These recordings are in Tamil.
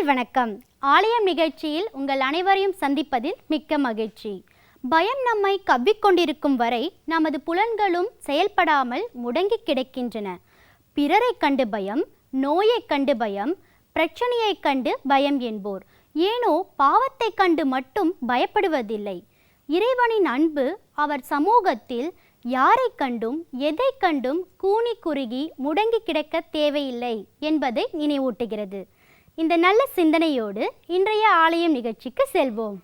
நேயர்கள் வணக்கம். ஆலயம் நிகழ்ச்சியில் உங்கள் அனைவரையும் சந்திப்பதில் மிக்க மகிழ்ச்சி. பயம் நம்மை கவ்விக்கொண்டிருக்கும் வரை நமது புலன்களும் செயல்படாமல் முடங்கி கிடக்கின்றன. பிறரை கண்டு பயம், நோயை கண்டு பயம், பிரச்சனையை கண்டு பயம் என்போர் ஏனோ பாவத்தை கண்டு மட்டும் பயப்படுவதில்லை. இறைவனின் அன்பு அவர் சமூகத்தில் யாரை கண்டும் எதை கண்டும் கூனி குறுகி முடங்கி கிடக்க தேவையில்லை என்பதை நினைவூட்டுகிறது. இந்த நல்ல சிந்தனையோடு இன்றைய ஆலயம் நிகழ்ச்சிக்கு செல்வோம்.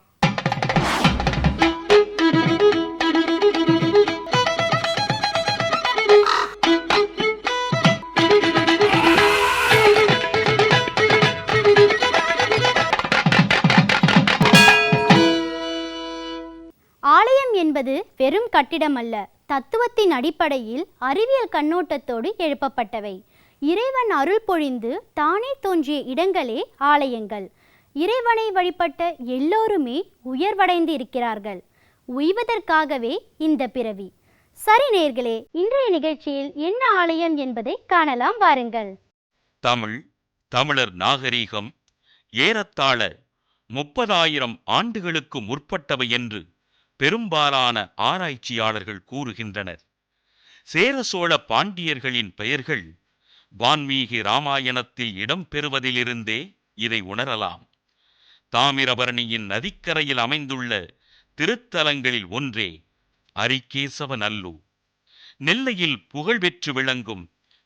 ஆலயம் என்பது வெறும் கட்டிடம் அல்ல, தத்துவத்தின் அடிப்படையில் அறிவியல் கண்ணோட்டத்தோடு எழுப்பப்பட்டவை. இறைவன் அருள் பொழிந்து தானே தோன்றிய இடங்களே ஆலயங்கள். இறைவனை வழிபட்ட எல்லோருமே உயர்வடைந்து இருக்கிறார்கள். உய்வதற்காகவே இந்த பிறவி. சரி நேயர்களே, இன்றைய நிகழ்ச்சியில் என்ன ஆலயம் என்பதை காணலாம் வாருங்கள். தமிழர் நாகரீகம் ஏறத்தாழ 30,000 ஆண்டுகளுக்கு முற்பட்டவை என்று பெரும்பாலான ஆராய்ச்சியாளர்கள் கூறுகின்றனர். சேர சோழ பாண்டியர்களின் பெயர்கள் வான்மீகி இராமாயணத்தில் இடம்பெறுவதிலிருந்தே இதை உணரலாம். தாமிரபரணியின் நதிக்கரையில் அமைந்துள்ள திருத்தலங்களில் ஒன்றே அரிகேசவ நல்லூர். நெல்லையில் புகழ்பெற்று விளங்கும்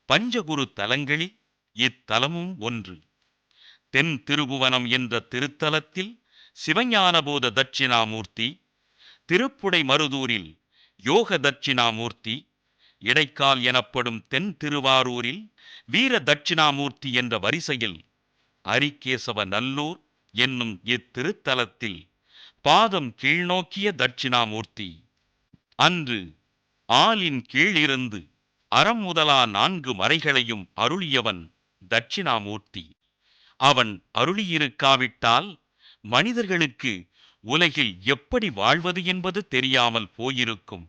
பஞ்சகுரு தலங்களில் இத்தலமும் ஒன்று. தென் திருபுவனம் என்ற திருத்தலத்தில் சிவஞானபோத தட்சிணாமூர்த்தி, திருப்புடை மருதூரில் யோக தட்சிணாமூர்த்தி, இடைக்கால் எனப்படும் தென் திருவாரூரில் வீர தட்சிணாமூர்த்தி என்ற வரிசையில் அரிகேசவ நல்லூர் என்னும் இத்திருத்தலத்தில் பாதம் கீழ்நோக்கிய தட்சிணாமூர்த்தி. அன்று ஆலின் கீழிருந்து அறம் முதலா 4 மறைகளையும் அருளியவன் தட்சிணாமூர்த்தி. அவன் அருளியிருக்காவிட்டால் மனிதர்களுக்கு உலகில் எப்படி வாழ்வது என்பது தெரியாமல் போயிருக்கும்.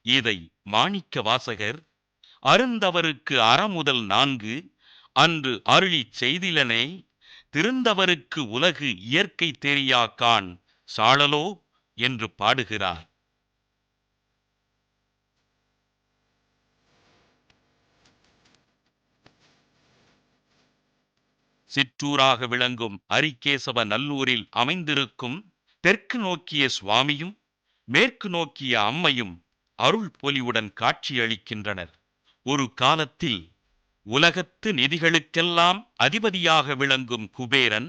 இதை மாணிக்க வாசகர் அருந்தவருக்கு அறமுதல் 4 அன்று அருளி செய்திலனே, திருந்தவருக்கு உலகு இயற்கை தெரியா கான் சாழலோ என்று பாடுகிறார். சிற்றூராக விளங்கும் அரிகேசவ நல்லூரில் அமைந்திருக்கும் தெற்கு நோக்கிய சுவாமியும் மேற்கு நோக்கிய அம்மையும் அருள் பொலிவுடன் காட்சியளிக்கின்றனர். ஒரு காலத்தில் உலகத்து நிதிகளுக்கெல்லாம் அதிபதியாக விளங்கும் குபேரன்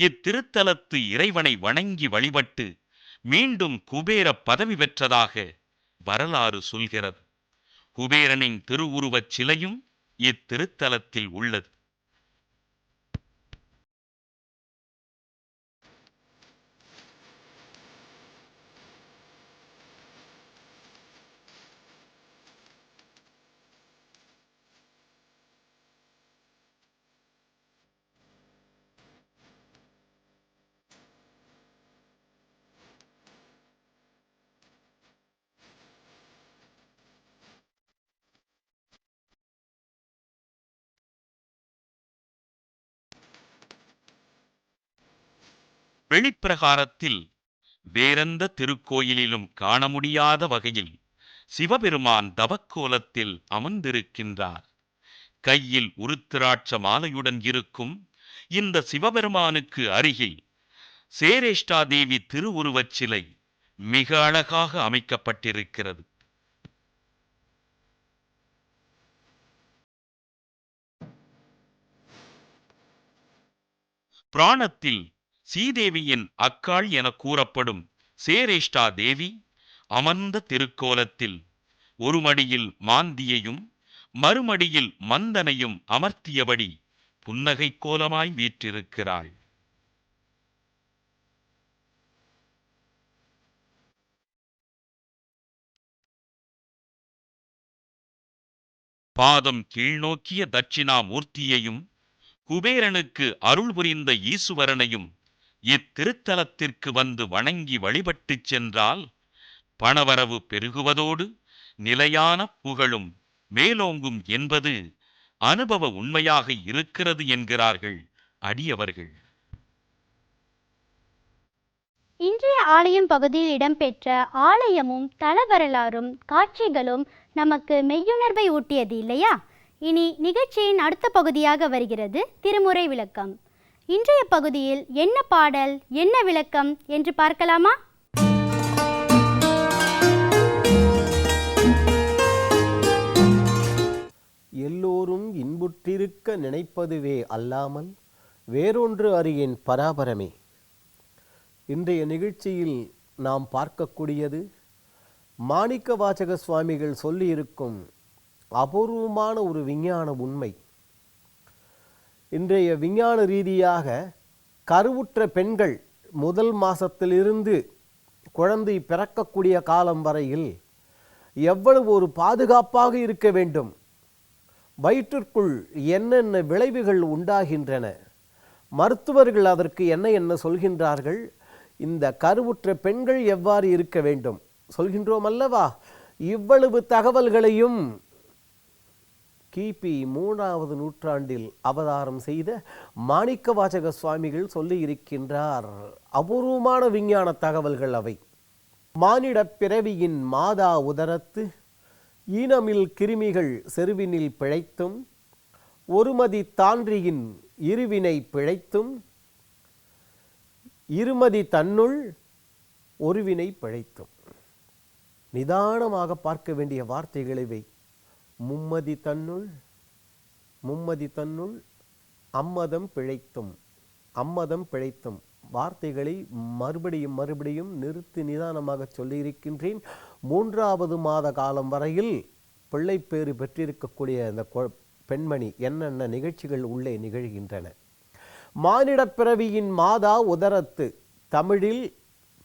இத்திருத்தலத்து இறைவனை வணங்கி வழிபட்டு மீண்டும் குபேர பதவி பெற்றதாக வரலாறு சொல்கிறது. குபேரனின் திருவுருவச் சிலையும் இத்திருத்தலத்தில் உள்ளது. வெளிப்பிரகாரத்தில் வேறெந்த திருக்கோயிலிலும் காண முடியாத வகையில் சிவபெருமான் தவக்கோலத்தில் அமர்ந்திருக்கின்றார். கையில் உருத்திராட்ச மாலையுடன் இருக்கும் இந்த சிவபெருமானுக்கு அருகில் சேரேஷ்டாதேவி திருவுருவச் சிலை மிக அழகாக அமைக்கப்பட்டிருக்கிறது. புராணத்தில் சீதேவியின் அக்காள் என கூறப்படும் சேரேஷ்டா தேவி அமர்ந்த திருக்கோலத்தில் ஒரு மடியில் மாந்தியையும் மறுமடியில் மந்தனையும் அமர்த்தியபடி புன்னகை கோலமாய் வீற்றிருக்கிறாள். பாதம் கீழ்நோக்கிய தட்சிணாமூர்த்தியையும் குபேரனுக்கு அருள் புரிந்த ஈசுவரனையும் இத்திருத்தலத்திற்கு வந்து வணங்கி வழிபட்டுச் சென்றால் பணவரவு பெருகுவதோடு நிலையான புகழும் மேலோங்கும் என்பது அனுபவ உண்மையாக இருக்கிறது என்கிறார்கள் அடியவர்கள். இன்றைய ஆலயம் பகுதியில் இடம்பெற்ற ஆலயமும் தல வரலாறும் காட்சிகளும் நமக்கு மெய்யுணர்வை ஊட்டியது இல்லையா? இனி நிகழ்ச்சியின் அடுத்த பகுதியாக வருகிறது திருமுறை விளக்கம். இன்றைய பகுதியில் என்ன பாடல், என்ன விளக்கம் என்று பார்க்கலாமா? எல்லோரும் இன்புற்றிருக்க நினைப்பதுவே அல்லாமல் வேறொன்று அறியேன் பராபரமே. இன்றைய நிகழ்ச்சியில் நாம் பார்க்கக்கூடியது மாணிக்கவாசக சுவாமிகள் சொல்லியிருக்கும் அபூர்வமான ஒரு விஞ்ஞான உண்மை. இன்றைய விஞ்ஞான ரீதியாக கருவுற்ற பெண்கள் முதல் மாதத்திலிருந்து குழந்தை பிறக்கக்கூடிய காலம் வரையில் எவ்வளவு ஒரு பாதுகாப்பாக இருக்க வேண்டும், வயிற்றிற்குள் என்னென்ன விளைவுகள் உண்டாகின்றன, மருத்துவர்கள் அதற்கு என்ன என்ன சொல்கின்றார்கள், இந்த கருவுற்ற பெண்கள் எவ்வாறு இருக்க வேண்டும் சொல்கின்றோம் அல்லவா? இவ்வளவு தகவல்களையும் கிபி 3வது நூற்றாண்டில் அவதாரம் செய்த மாணிக்கவாசக சுவாமிகள் சொல்லி இருக்கின்றார். அபூர்வமான விஞ்ஞான தகவல்கள் அவை. மானிட பிறவியின் மாதா உதரத்து ஈனமில் கிருமிகள் செருவினில் பிழைத்தும் ஒருமதி தான்றியின் இருவினை பிழைத்தும் இருமதி தன்னுள் ஒருவினை பிழைத்தும். நிதானமாக பார்க்க வேண்டிய வார்த்தைகள் இவை. மும்மதி தன்னுள் அம்மதம் பிழைத்தும், அம்மதம் பிழைத்தும் வார்த்தைகளை மறுபடியும் நிறுத்தி நிதானமாக சொல்லியிருக்கின்றேன். 3வது மாத காலம் வரையில் பிள்ளைப்பேறு பெற்றிருக்கக்கூடிய அந்த பெண்மணி என்னென்ன நிகழ்ச்சிகள் உள்ளே நிகழ்கின்றன. மானிட பிறவியின் மாதா உதரத்து, தமிழில்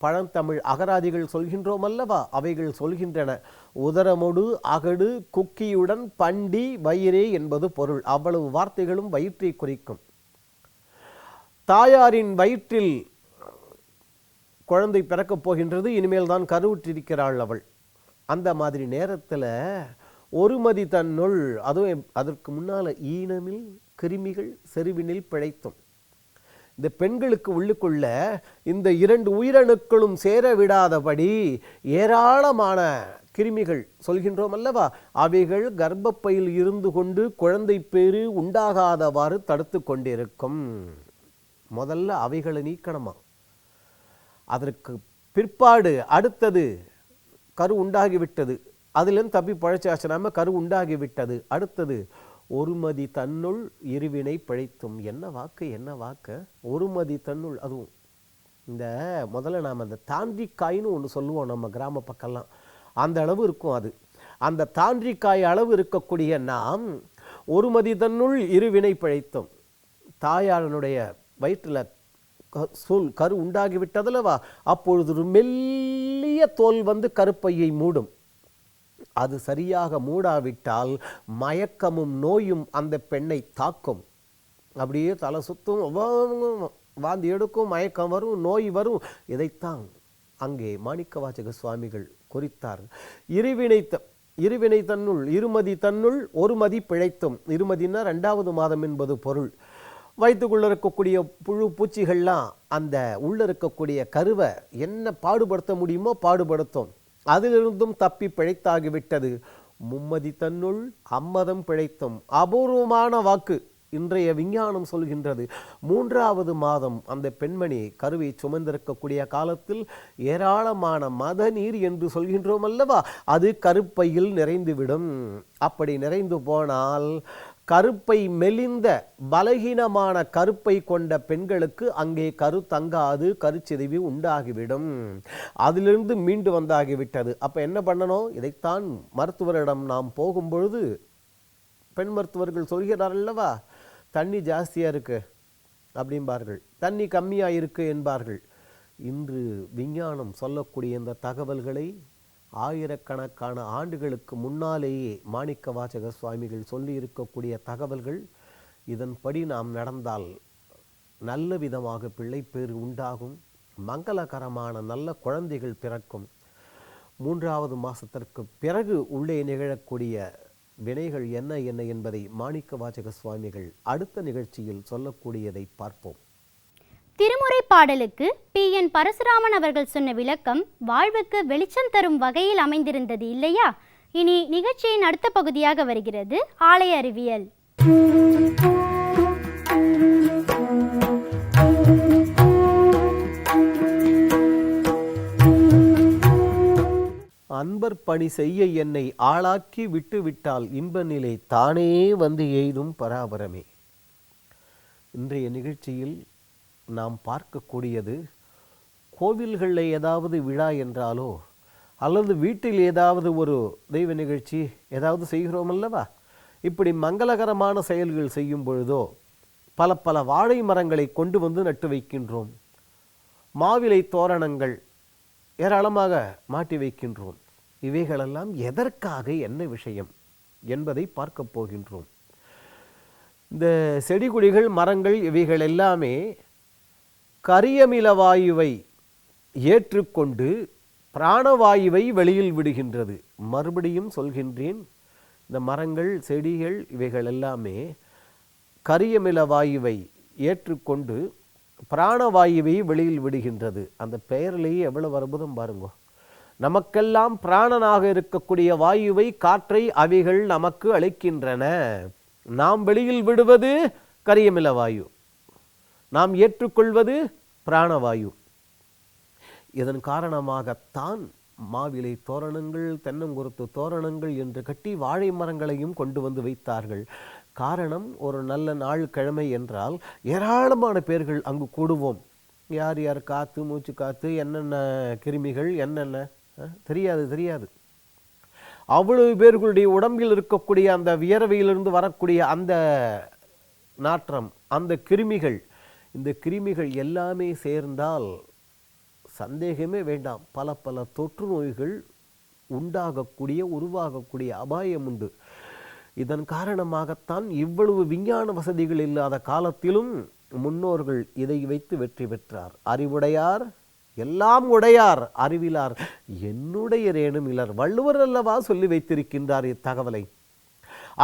பழந்தமிழ் அகராதிகள் சொல்கின்றோம் அல்லவா, அவைகள் சொல்கின்றன. உதரமொடு அகடு குக்கியுடன் பண்டி வயிறே என்பது பொருள். அவ்வளவு வார்த்தைகளும் வயிற்றை குறிக்கும். தாயாரின் வயிற்றில் குழந்தை பிறக்கப் போகின்றது, இனிமேல் தான் கருவுற்றிருக்கிறாள் அவள். அந்த மாதிரி நேரத்தில் ஒருமதி தன்னுள், அதுவும் அதற்கு முன்னால் ஈனமில் கிருமிகள் செருவினில் பிழைத்தும். இந்த பெண்களுக்கு உள்ளுக்குள்ள இந்த 2 உயிரணுக்களும் சேர விடாதபடி ஏராளமான கிருமிகள் சொல்கின்றோம் அல்லவா, அவைகள் கர்ப்பப்பையில் இருந்து கொண்டு குழந்தை பேறு உண்டாகாதவாறு தடுத்து கொண்டிருக்கும். முதல்ல அவைகளை நீக்கணுமா. அதற்கு பிற்பாடு அடுத்தது கரு உண்டாகிவிட்டது, அதிலிருந்து தப்பி பழச்சாச்சனாம கரு உண்டாகிவிட்டது. அடுத்தது ஒருமதி தன்னுள் இருவினை பிழைத்தும். என்ன வாக்கு ஒருமதி தன்னுள். அதுவும் இந்த முதல்ல நாம் அந்த தாண்டிக்காய்னு ஒன்று சொல்லுவோம் நம்ம கிராம பக்கம்லாம், அந்த அளவு இருக்கும். அது அந்த தாண்டிக்காய் அளவு இருக்கக்கூடிய நாம் ஒருமதி தன்னுள் இருவினை பிழைத்தும். தாயாரனுடைய வயிற்றில் கரு உண்டாகிவிட்டதல்லவா, அப்பொழுது ஒரு மெல்லிய தோல் வந்து கருப்பையை மூடும். அது சரியாக மூடாவிட்டால் மயக்கமும் நோயும் அந்த பெண்ணை தாக்கும். அப்படியே தலை சுத்தும், வாந்தி எடுக்கும், மயக்கம் வரும், நோய் வரும். இதைத்தான் அங்கே மாணிக்கவாசக சுவாமிகள் குறித்தார். இருவினை தன்னுள் இருமதி தன்னுள் ஒருமதி பிழைத்தும். இருமதினா 2வது மாதம் என்பது பொருள். வயிற்றுக்குள்ள இருக்கக்கூடிய புழு பூச்சிகள்லாம் அந்த உள்ள இருக்கக்கூடிய கருவை என்ன பாடுபடுத்த முடியுமோ பாடுபடுத்தும். அதிலிருந்தும் தப்பி பிழைத்தாகிவிட்டது. மும்மதி தன்னுள் அம்மதம் பிழைத்தும். அபூர்வமான வாக்கு இன்றைய விஞ்ஞானம் சொல்கின்றது. 3வது மாதம் அந்த பெண்மணி கருவை சுமந்திருக்கக்கூடிய காலத்தில் ஏராளமான மத நீர் என்று சொல்கின்றோம் அல்லவா, அது கருப்பையில் நிறைந்துவிடும். அப்படி நிறைந்து போனால் கருப்பை மெலிந்த பலகீனமான கருப்பை கொண்ட பெண்களுக்கு அங்கே கரு தங்காது, கருச்சிதைவு உண்டாகிவிடும். அதிலிருந்து மீண்டு வந்தாகிவிட்டது. அப்போ என்ன பண்ணணும்? இதைத்தான் மருத்துவரிடம் நாம் போகும்பொழுது பெண் மருத்துவர்கள் சொல்கிறார் அல்லவா, தண்ணி ஜாஸ்தியாக இருக்கு அப்படிம்பார்கள், தண்ணி கம்மியாக இருக்கு என்பார்கள். இன்று விஞ்ஞானம் சொல்லக்கூடிய இந்த தகவல்களை ஆயிரக்கணக்கான ஆண்டுகளுக்கு முன்னாலேயே மாணிக்கவாசக சுவாமிகள் சொல்லி இருக்கக்கூடிய தகவல்கள். இதன்படி நாம் நடந்தால் நல்ல விதமாக பிள்ளைப்பேறு உண்டாகும், மங்களகரமான நல்ல குழந்தைகள் பிறக்கும். 3வது மாதத்திற்கு பிறகு உள்ளே நிகழக்கூடிய வினைகள் என்ன என்ன என்பதை மாணிக்கவாசக சுவாமிகள் அடுத்த நிகழ்ச்சியில் சொல்லக்கூடியதை பார்ப்போம். திருமுறை பாடலுக்கு P.N. பரசுராமன் அவர்கள் சொன்ன விளக்கம் வாழ்வுக்கு வெளிச்சம் தரும் வகையில் அமைந்திருந்தது இல்லையா? இனி நிகழ்ச்சியின் அடுத்த பகுதியாக வருகிறது ஆலய அறிவியல். அன்பர் பணி செய்ய என்னை ஆளாக்கி விட்டுவிட்டால் இன்ப நிலை தானே வந்து எய்தும் பராபரமே. இன்றைய நிகழ்ச்சியில் நாம் பார்க்கக்கூடியது, கோவில்களில் ஏதாவது விழா என்றாலோ அல்லது வீட்டில் ஏதாவது ஒரு தெய்வ நிகழ்ச்சி ஏதாவது செய்கிறோம் அல்லவா, இப்படி மங்களகரமான செயல்கள் செய்யும் பொழுதோ பல பல வாழை மரங்களை கொண்டு வந்து நட்டு வைக்கின்றோம். மாவிலை தோரணங்கள் ஏராளமாக மாட்டி வைக்கின்றோம். இவைகளெல்லாம் எதற்காக, என்ன விஷயம் என்பதை பார்க்க போகின்றோம். இந்த செடி கொடிகள் மரங்கள் இவைகள் எல்லாமே கரியமில வாயுவை ஏற்றுக்கொண்டு பிராணவாயுவை வெளியில் விடுகின்றது. மறுபடியும் சொல்கின்றேன், இந்த மரங்கள் செடிகள் இவைகள் எல்லாமே கரியமில வாயுவை ஏற்றுக்கொண்டு பிராணவாயுவை வெளியில் விடுகின்றது. அந்த பெயரிலேயே எவ்வளவு அற்புதம் பாருங்க. நமக்கெல்லாம் பிராணனாக இருக்கக்கூடிய வாயுவை, காற்றை அவைகள் நமக்கு அளிக்கின்றன. நாம் வெளியில் விடுவது கரியமில வாயு, நாம் ஏற்றுக்கொள்வது பிராணவாயு. இதன் காரணமாகத்தான் மாவிலை தோரணங்கள், தென்னங்குருத்து தோரணங்கள் என்று கட்டி வாழை மரங்களையும் கொண்டு வந்து வைத்தார்கள். காரணம், ஒரு நல்ல நாள் கிழமை என்றால் ஏராளமான பேர்கள் அங்கு கூடுவோம். யார் யார் காற்று, மூச்சு காற்று, என்னென்ன கிருமிகள், என்னென்ன தெரியாது. அவ்வளவு பேர்களுடைய உடம்பில் இருக்கக்கூடிய அந்த வியர்வையிலிருந்து வரக்கூடிய அந்த நாற்றம், அந்த கிருமிகள், இந்த கிருமிகள் எல்லாமே சேர்ந்தால் சந்தேகமே வேண்டாம், பல பல தொற்று நோய்கள் உருவாகக்கூடிய அபாயம் உண்டு. இதன் காரணமாகத்தான் இவ்வளவு விஞ்ஞான வசதிகள் இல்லாத காலத்திலும் முன்னோர்கள் இதை வைத்து வெற்றி பெற்றார். அறிவுடையார் எல்லாம் உடையார், அறிவிலார் என்னுடைய ரேணும் இலர். வள்ளுவர் அல்லவா சொல்லி வைத்திருக்கின்றார் இத்தகவலை.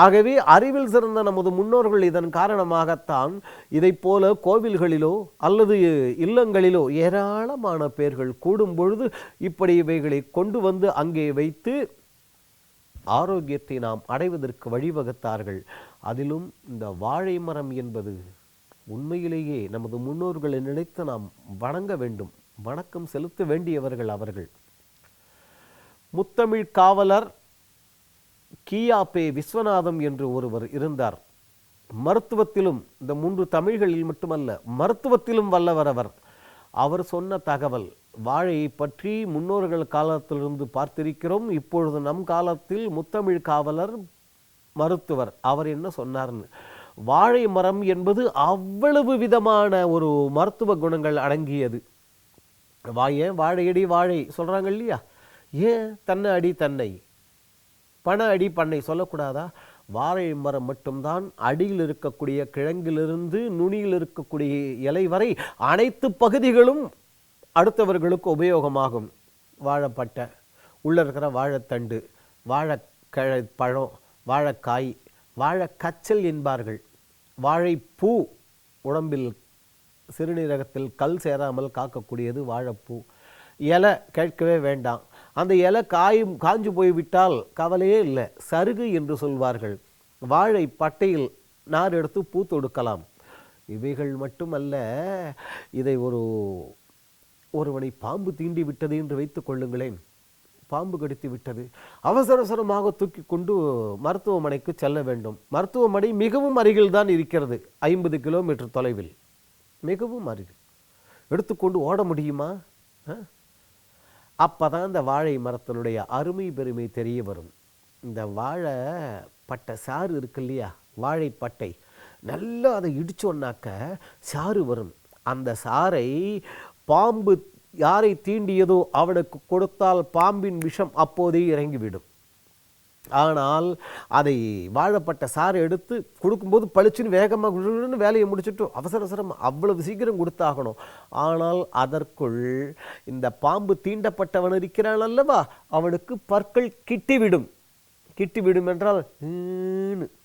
ஆகவே அறிவில் சிறந்த நமது முன்னோர்கள் இதன் காரணமாகத்தான் இதை போல கோவில்களிலோ அல்லது இல்லங்களிலோ ஏராளமான பேர்கள் கூடும் பொழுது இப்படி இவைகளை கொண்டு வந்து அங்கே வைத்து ஆரோக்கியத்தை நாம் அடைவதற்கு வழிவகுத்தார்கள். அதிலும் இந்த வாழை மரம் என்பது உண்மையிலேயே நமது முன்னோர்களை நினைத்து நாம் வணங்க வேண்டும், வணக்கம் செலுத்த வேண்டியவர்கள் அவர்கள். முத்தமிழ் காவலர் கியாபே விஸ்வநாதம் என்று ஒருவர் இருந்தார். மருத்துவத்திலும், இந்த 3 தமிழ்களில் மட்டுமல்ல, மருத்துவத்திலும் வல்லவர் அவர். அவர் சொன்ன தகவல், வாழையை பற்றி முன்னோர்கள் காலத்திலிருந்து பார்த்திருக்கிறோம். இப்பொழுது நம் காலத்தில் முத்தமிழ் காவலர் மருத்துவர் அவர் என்ன சொன்னார்னு, வாழை மரம் என்பது அவ்வளவு விதமான ஒரு மருத்துவ குணங்கள் அடங்கியது. வாழையடி வாழை சொல்றாங்க இல்லையா, ஏன் தன்னை அடி தன்னை, பண அடி பண்ணை சொல்லக்கூடாதா? வாழை மரம் மட்டும்தான் அடியில் இருக்கக்கூடிய கிழங்கிலிருந்து நுனியில் இருக்கக்கூடிய இலை வரை அனைத்து பகுதிகளும் அடுத்தவர்களுக்கு உபயோகமாகும். வாழைப்பட்டை, உள்ள இருக்கிற வாழைத்தண்டு, வாழைப்பழம், வாழைக்காய், வாழைக்கச்சல் என்பார்கள். வாழைப்பூ, உடம்பில் சிறுநீரகத்தில் கல் சேராமல் காக்கக்கூடியது வாழைப்பூ. இலை கேட்கவே வேண்டாம், அந்த இலை காஞ்சு போய்விட்டால் கவலையே இல்லை, சருகு என்று சொல்வார்கள். வாழை பட்டையில் நார் எடுத்து பூ தொடுக்கலாம். இவைகள் மட்டுமல்ல, இதை ஒருவனை பாம்பு தீண்டி விட்டது என்று வைத்துக் கொள்ளுங்களேன். பாம்பு கடித்து விட்டது, அவசரமாக தூக்கி கொண்டு மருத்துவமனைக்கு செல்ல வேண்டும். மருத்துவமனை மிகவும் அருகில் தான் இருக்கிறது, 50 கிலோமீட்டர் தொலைவில், மிகவும் அருகில். எடுத்துக்கொண்டு ஓட முடியுமா? அப்பதான் இந்த வாழை மரத்தினுடைய அருமை பெருமை தெரிய வரும். இந்த வாழைப்பட்டை சாறு இருக்கு இல்லையா, வாழைப்பட்டை நல்லா அதை இடிச்சோன்னாக்க சாறு வரும். அந்த சாறை பாம்பு யாரை தீண்டியதோ அவனுக்கு கொடுத்தால் பாம்பின் விஷம் அப்போதே இறங்கிவிடும். ஆனால் அதை வாழைப்பட்ட சாறை எடுத்து கொடுக்கும்போது பளிச்சுன்னு வேகமாக வேலையை முடிச்சுட்டு அவசரம் அவ்வளவு சீக்கிரம் கொடுத்தாகணும். ஆனால் அதற்குள் இந்த பாம்பு தீண்டப்பட்டவன் இருக்கிறான் அல்லவா, அவனுக்கு பற்கள் கிட்டிவிடும் என்றால்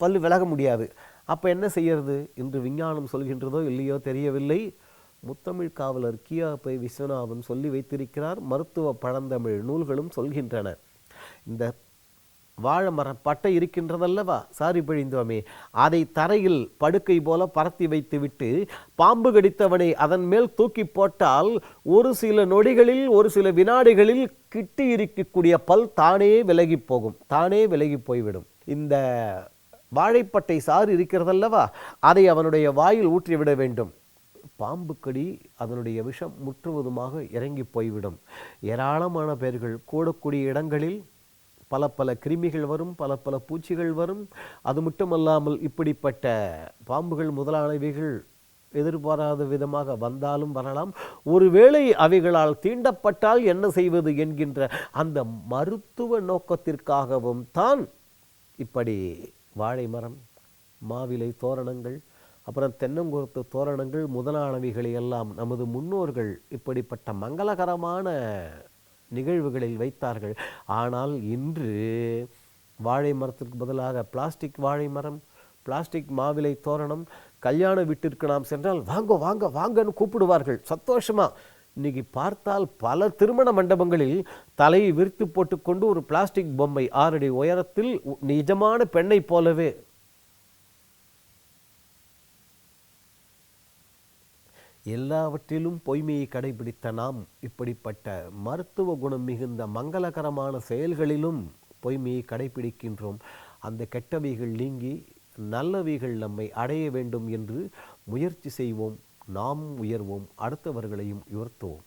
பல்லு விலக முடியாது. அப்போ என்ன செய்யறது என்று விஞ்ஞானம் சொல்கின்றதோ இல்லையோ தெரியவில்லை. முத்தமிழ் காவலர் கியாபை விஸ்வநாதன் சொல்லி வைத்திருக்கிறார். மருத்துவ பழந்தமிழ் நூல்களும் சொல்கின்றன. இந்த வாழை மரம் பட்டை இருக்கின்றதல்லவா, சாரி பிழிந்தோமே, அதை தரையில் படுக்கை போல பரத்தி வைத்துவிட்டு பாம்பு கடித்தவனை அதன் மேல் தூக்கி போட்டால் ஒரு சில நொடிகளில், ஒரு சில வினாடிகளில் கிட்டி இருக்கக்கூடிய பல் தானே விலகி போகும், தானே விலகி போய்விடும். இந்த வாழைப்பட்டை சாறு இருக்கிறதல்லவா, அதை அவனுடைய வாயில் ஊற்றிவிட வேண்டும். பாம்பு கடி அதனுடைய விஷம் முற்றுவதுமாக இறங்கி போய்விடும். ஏராளமான பேர்கள் கூடக்கூடிய இடங்களில் பல பல கிருமிகள் வரும், பல பல பூச்சிகள் வரும். அது மட்டுமல்லாமல் இப்படிப்பட்ட பாம்புகள் முதலானவைகள் எதிர்பாராத விதமாக வந்தாலும் வரலாம். ஒருவேளை அவைகளால் தீண்டப்பட்டால் என்ன செய்வது என்கின்ற அந்த மருத்துவ நோக்கத்திற்காகவும் தான் இப்படி வாழை மரம், மாவிலை தோரணங்கள், அப்புறம் தென்னங்குருத்து தோரணங்கள் முதலானவைகளை எல்லாம் நமது முன்னோர்கள் இப்படிப்பட்ட மங்களகரமான நிகழ்வுகளில் வைத்தார்கள். ஆனால் இன்று வாழை மரத்திற்கு பதிலாக பிளாஸ்டிக் வாழை மரம், பிளாஸ்டிக் மாவிலை தோரணம், கல்யாண வீட்டிற்கு நாம் சென்றால் வாங்க வாங்க வாங்கன்னு கூப்பிடுவார்கள் சந்தோஷமா. இன்னைக்கு பார்த்தால் பல திருமண மண்டபங்களில் தலையை விரித்து போட்டுக்கொண்டு ஒரு பிளாஸ்டிக் பொம்மை 6 அடி உயரத்தில் நிஜமான பெண்ணை போலவே. எல்லாவற்றிலும் பொய்மையை கடைபிடித்த நாம் இப்படிப்பட்ட மருத்துவ குணம் மிகுந்த மங்களகரமான செயல்களிலும் பொய்மையை கடைபிடிக்கின்றோம். அந்த கெட்டவைகள் நீங்கி நல்லவைகள் நம்மை அடைய வேண்டும் என்று முயற்சி செய்வோம். நாம் உயர்வோம், அடுத்தவர்களையும் உயர்த்துவோம்.